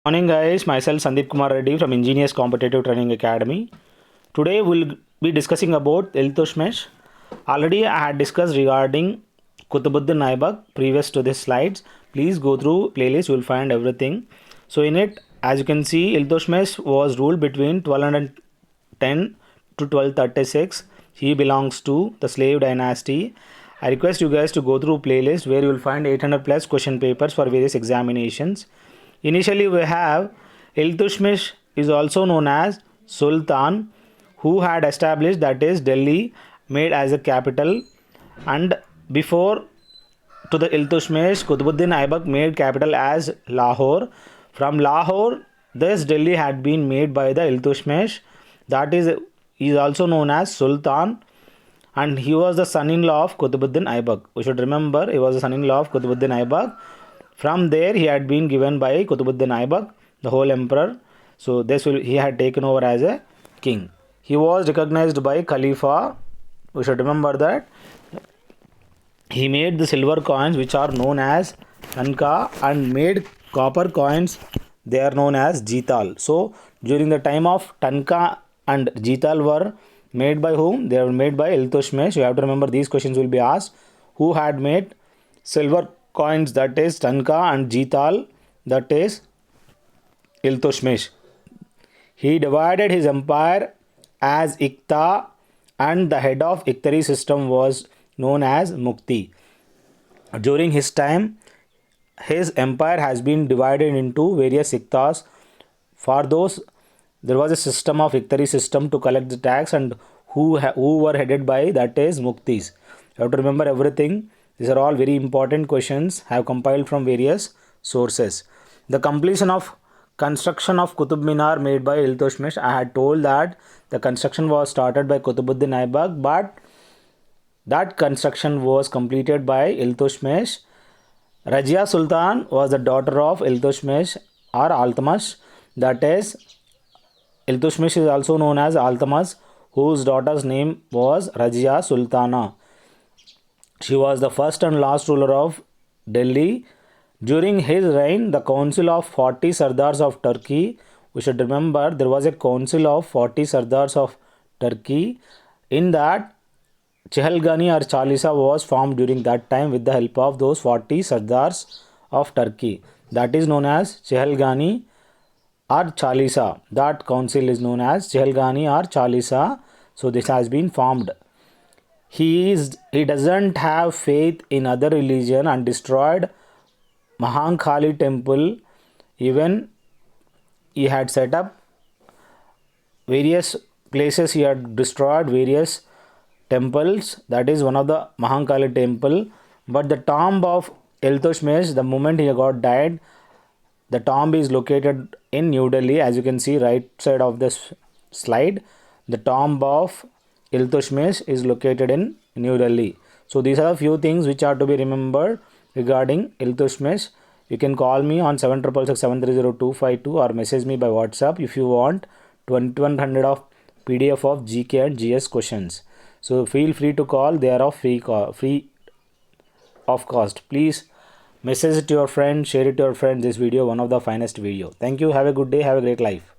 Morning guys, myself Sandeep Kumar Reddy from Ingenious Competitive Training Academy. Today we'll be discussing about Iltutmish. Already I had discussed regarding Qutbuddin Aibak previous to this slides. Please go through playlist, you will find everything. So in it, as you can see, Iltutmish was ruled between 1210 to 1236. He belongs to the slave dynasty. I request you guys to go through playlist where you will find 800 plus question papers for various examinations. Initially, we have Iltutmish is also known as Sultan, who had established that is Delhi made as a capital, and before to the Iltutmish, Qutbuddin Aibak made capital as Lahore. From Lahore, this Delhi had been made by the Iltutmish, that is also known as Sultan, and he was the son-in-law of Qutbuddin Aibak. We should remember he was the son-in-law of Qutbuddin Aibak. From there, he had been given by Qutbuddin Aibak, the whole emperor. So he had taken over as a king. He was recognized by Khalifa. We should remember that. He made the silver coins which are known as Tanka and made copper coins. They are known as Jital. So during the time of Tanka and Jital were made by whom? They were made by Iltutmish. You have to remember these questions will be asked. Who had made silver coins, that is Tanka, and Jital, that is Iltutmish. He divided his empire as Iqta, and the head of Iqtari system was known as Mukti. During his time, his empire has been divided into various Iqtas. For those, there was a system of Iqtari system to collect the tax, and who were headed by, that is Muktis. You have to remember everything. These are all very important questions. I have compiled from various sources. The completion of construction of Qutub Minar made by Iltutmish. I had told that the construction was started by Qutbuddin Aibak, but that construction was completed by Iltutmish. Rajia Sultan was the daughter of Iltutmish or Altamash. That is, Iltutmish is also known as Altamash, whose daughter's name was Rajia Sultana. She was the first and last ruler of Delhi. During his reign, the council of 40 Sardars of Turkey, we should remember there was a council of 40 Sardars of Turkey. In that, Chehalgani or Chalisa was formed during that time with the help of those 40 Sardars of Turkey. That is known as Chehalgani or Chalisa. That council is known as Chehalgani or Chalisa. So this has been formed. He doesn't have faith in other religion and destroyed Mahankali temple. Even he had set up various places. He had destroyed various temples. That is one of the Mahankali temple. But the tomb of Iltutmish, the moment he got died, the tomb is located in New Delhi. As you can see right side of this slide, the tomb of Iltutmish is located in New Delhi. So these are a few things which are to be remembered regarding Iltutmish. You can call me on 766730 or message me by WhatsApp if you want 2100 of PDF of GK and GS questions. So feel free to call. They are of free of cost. Please message it to your friend, share it to your friend. This video, one of the finest video. Thank you. Have a good day. Have a great life.